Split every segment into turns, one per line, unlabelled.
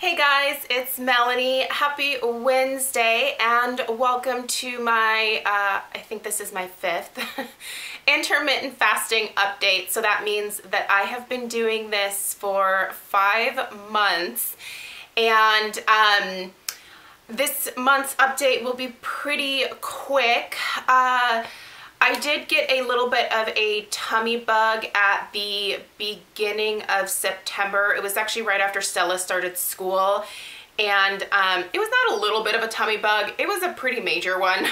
Hey guys, it's Melanie. Happy Wednesday and welcome to my, I think this is my fifth intermittent fasting update. So that means that I have been doing this for 5 months and this month's update will be pretty quick. I did get a little bit of a tummy bug at the beginning of September. It was actually right after Stella started school. And it was not a little bit of a tummy bug. It was a pretty major one.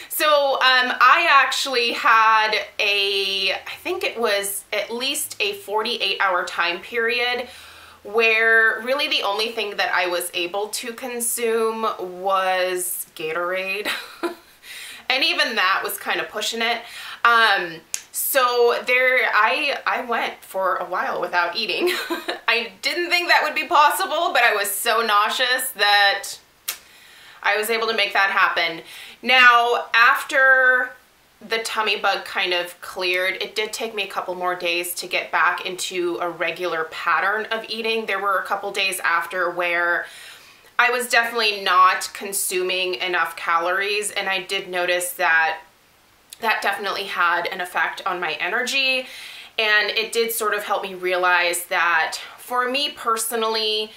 So I actually had I think it was at least a 48-hour time period where really the only thing that I was able to consume was Gatorade. And even that was kind of pushing it. So I went for a while without eating. I didn't think that would be possible, but I was so nauseous that I was able to make that happen. Now, after the tummy bug kind of cleared, it did take me a couple more days to get back into a regular pattern of eating. There were a couple days after where I was definitely not consuming enough calories, and I did notice that that definitely had an effect on my energy, and it did sort of help me realize that for me personally,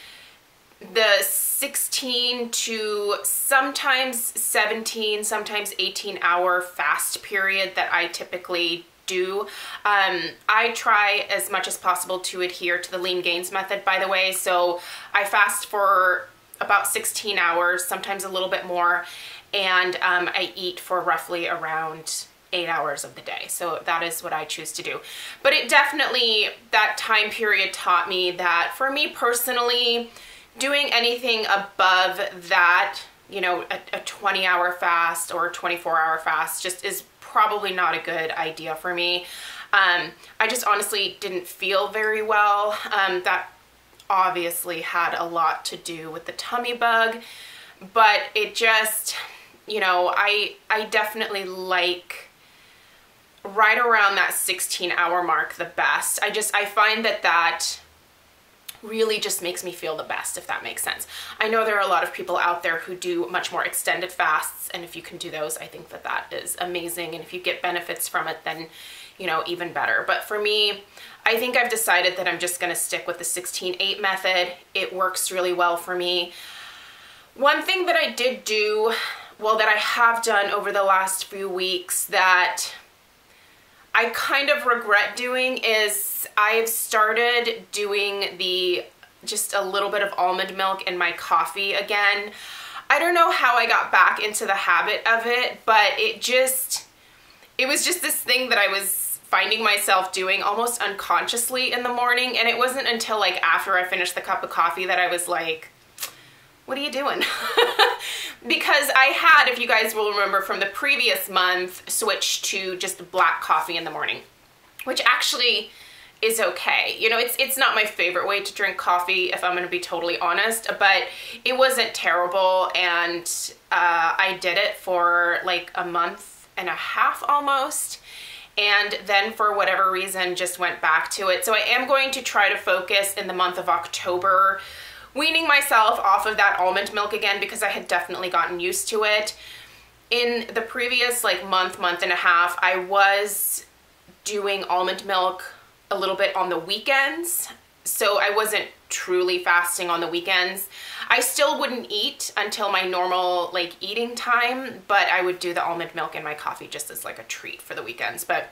the 16 to sometimes 17, sometimes 18-hour fast period that I typically do, I try as much as possible to adhere to the lean gains method, by the way. So I fast for about 16 hours, sometimes a little bit more, and I eat for roughly around 8 hours of the day. So that is what I choose to do. But it definitely, that time period taught me that for me personally, doing anything above that, you know, a 20-hour fast or a 24-hour fast just is probably not a good idea for me. I just honestly didn't feel very well. That obviously had a lot to do with the tummy bug, but it just, you know, I definitely like right around that 16-hour mark the best. I find that really just makes me feel the best, if that makes sense. I know there are a lot of people out there who do much more extended fasts, and if you can do those, I think that is amazing, and if you get benefits from it, then, you know, even better. But for me, I think I've decided that I'm just gonna stick with the 16-8 method. It works really well for me. One thing that I did do, well, that I have done over the last few weeks that I kind of regret doing is I've started doing just a little bit of almond milk in my coffee again. I don't know how I got back into the habit of it, but it was just this thing that I was finding myself doing almost unconsciously in the morning, and it wasn't until like after I finished the cup of coffee that I was like, what are you doing? Because I had, if you guys will remember from the previous month, switched to just black coffee in the morning, which actually is okay. You know, it's not my favorite way to drink coffee, if I'm going to be totally honest, but it wasn't terrible, and I did it for like a month and a half almost, and then for whatever reason just went back to it. So I am going to try to focus in the month of October weaning myself off of that almond milk again, because I had definitely gotten used to it. In the previous like month and a half, I was doing almond milk a little bit on the weekends, so I wasn't truly fasting on the weekends. I still wouldn't eat until my normal like eating time, but I would do the almond milk in my coffee just as like a treat for the weekends. But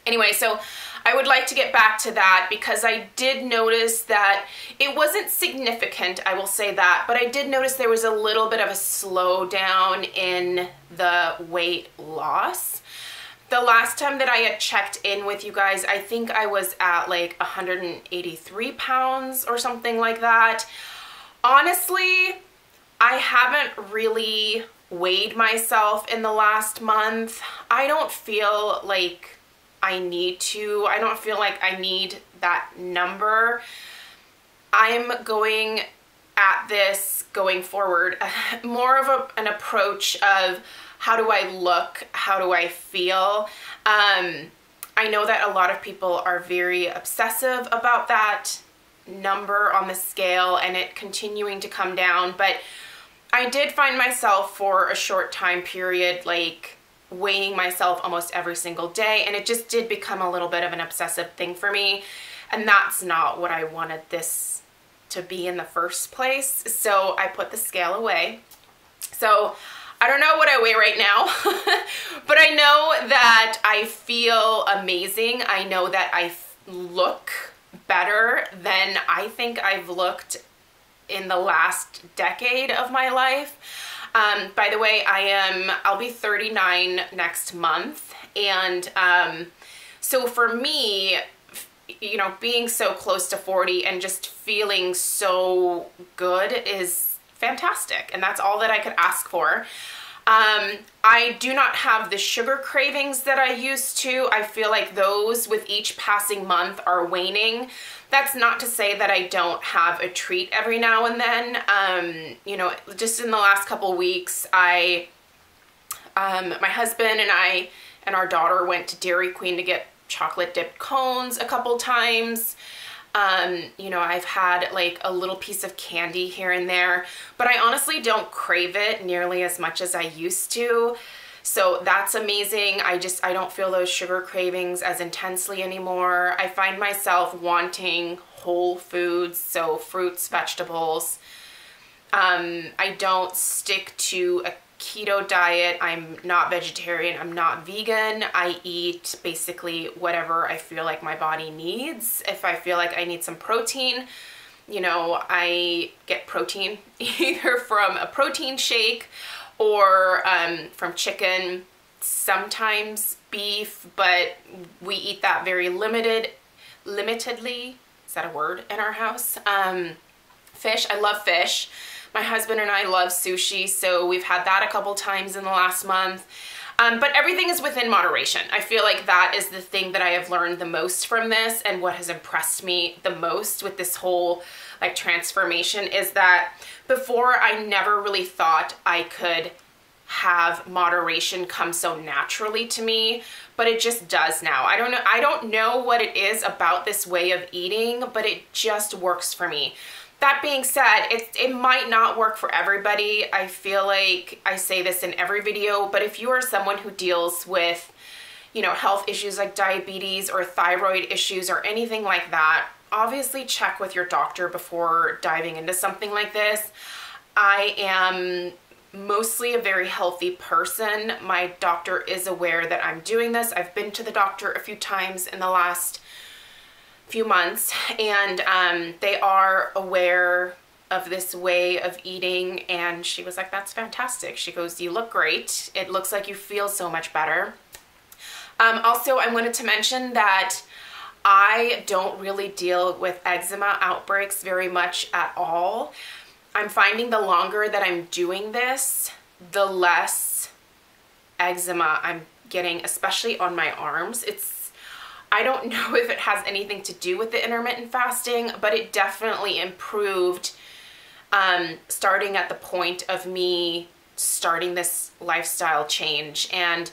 anyway, so I would like to get back to that because I did notice that it wasn't significant, I will say that, but I did notice there was a little bit of a slowdown in the weight loss. The last time that I had checked in with you guys, I think I was at like 183 pounds or something like that. Honestly, I haven't really weighed myself in the last month. I don't feel like I need to. I don't feel like I need that number. I'm going at this going forward more of an approach of how do I look, how do I feel. I know that a lot of people are very obsessive about that. number on the scale and it continuing to come down, but I did find myself for a short time period like weighing myself almost every single day, and it just did become a little bit of an obsessive thing for me, and that's not what I wanted this to be in the first place. So I put the scale away. So I don't know what I weigh right now, but I know that I feel amazing. I know that I look better than I think I've looked in the last decade of my life. By the way, I'll be 39 next month. And so for me, you know, being so close to 40 and just feeling so good is fantastic. And that's all that I could ask for. I do not have the sugar cravings that I used to. I feel like those with each passing month are waning. That's not to say that I don't have a treat every now and then. You know, just in the last couple weeks, my husband and I and our daughter went to Dairy Queen to get chocolate dipped cones a couple times. You know, I've had like a little piece of candy here and there, but I honestly don't crave it nearly as much as I used to. So that's amazing. I don't feel those sugar cravings as intensely anymore. I find myself wanting whole foods, so fruits, vegetables. I don't stick to a keto diet. I'm not vegetarian. I'm not vegan. I eat basically whatever I feel like my body needs. If I feel like I need some protein, you know, I get protein either from a protein shake or from chicken, sometimes beef, but we eat that very limitedly. Is that a word in our house? Fish. I love fish. My husband and I love sushi, so we've had that a couple times in the last month. But everything is within moderation. I feel like that is the thing that I have learned the most from this, and what has impressed me the most with this whole like transformation is that before I never really thought I could have moderation come so naturally to me, but it just does now. I don't know what it is about this way of eating, but it just works for me. That being said, it might not work for everybody. I feel like I say this in every video, but if you are someone who deals with, you know, health issues like diabetes or thyroid issues or anything like that, obviously check with your doctor before diving into something like this. I am mostly a very healthy person. My doctor is aware that I'm doing this. I've been to the doctor a few times in the last few months, and they are aware of this way of eating, and she was like, that's fantastic. She goes, you look great. It looks like you feel so much better. Also, I wanted to mention that I don't really deal with eczema outbreaks very much at all. I'm finding the longer that I'm doing this, the less eczema I'm getting, especially on my arms. I don't know if it has anything to do with the intermittent fasting, but it definitely improved starting at the point of me starting this lifestyle change. And,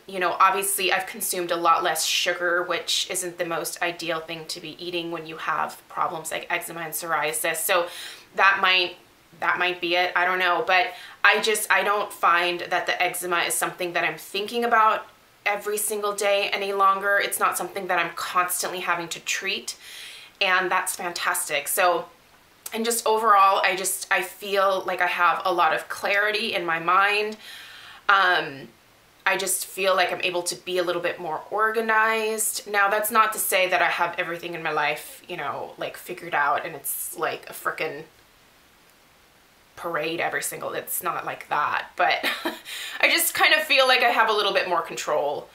you know, obviously I've consumed a lot less sugar, which isn't the most ideal thing to be eating when you have problems like eczema and psoriasis. So that might be it. I don't know. But I don't find that the eczema is something that I'm thinking about every single day any longer. It's not something that I'm constantly having to treat, and that's fantastic. So, and just overall, I feel like I have a lot of clarity in my mind. I just feel like I'm able to be a little bit more organized. Now, that's not to say that I have everything in my life, you know, like figured out and it's like a frickin' parade it's not like that, but I just kind of feel like I have a little bit more control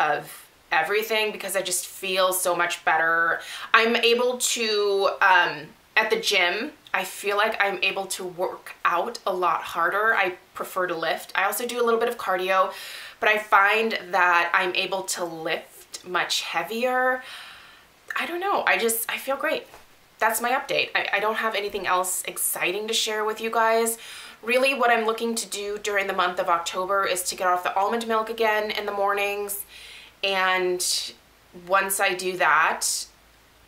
of everything because I just feel so much better. I'm able to at the gym, I feel like I'm able to work out a lot harder. I prefer to lift. I also do a little bit of cardio, but I find that I'm able to lift much heavier. I don't know, I feel great. That's my update. I don't have anything else exciting to share with you guys. Really, what I'm looking to do during the month of October is to get off the almond milk again in the mornings. And once I do that,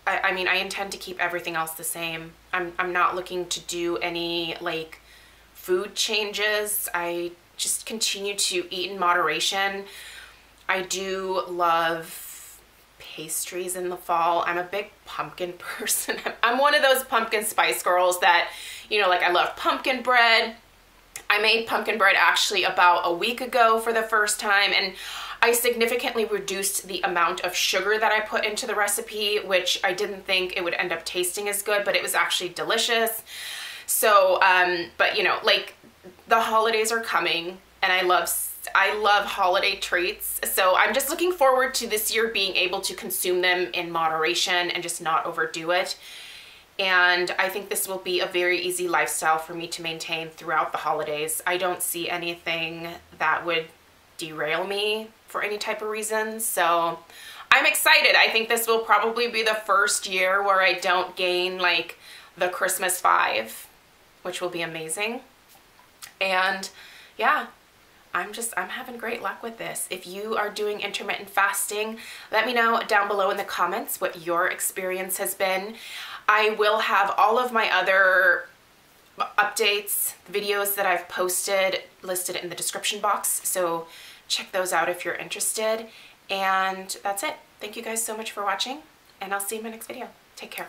I mean, I intend to keep everything else the same. I'm not looking to do any like food changes. I just continue to eat in moderation. I do love pastries in the fall. I'm a big pumpkin person. I'm one of those pumpkin spice girls that, you know, like I love pumpkin bread. I made pumpkin bread actually about a week ago for the first time, and I significantly reduced the amount of sugar that I put into the recipe, which I didn't think it would end up tasting as good, but it was actually delicious. So, but you know, like the holidays are coming, and I love holiday treats. So I'm just looking forward to this year being able to consume them in moderation and just not overdo it. And I think this will be a very easy lifestyle for me to maintain throughout the holidays. I don't see anything that would derail me for any type of reason. So I'm excited. I think this will probably be the first year where I don't gain like the Christmas 5, which will be amazing. And yeah, I'm having great luck with this. If you are doing intermittent fasting, let me know down below in the comments what your experience has been. I will have all of my other updates, videos that I've posted listed in the description box. So check those out if you're interested. And that's it. Thank you guys so much for watching, and I'll see you in my next video. Take care.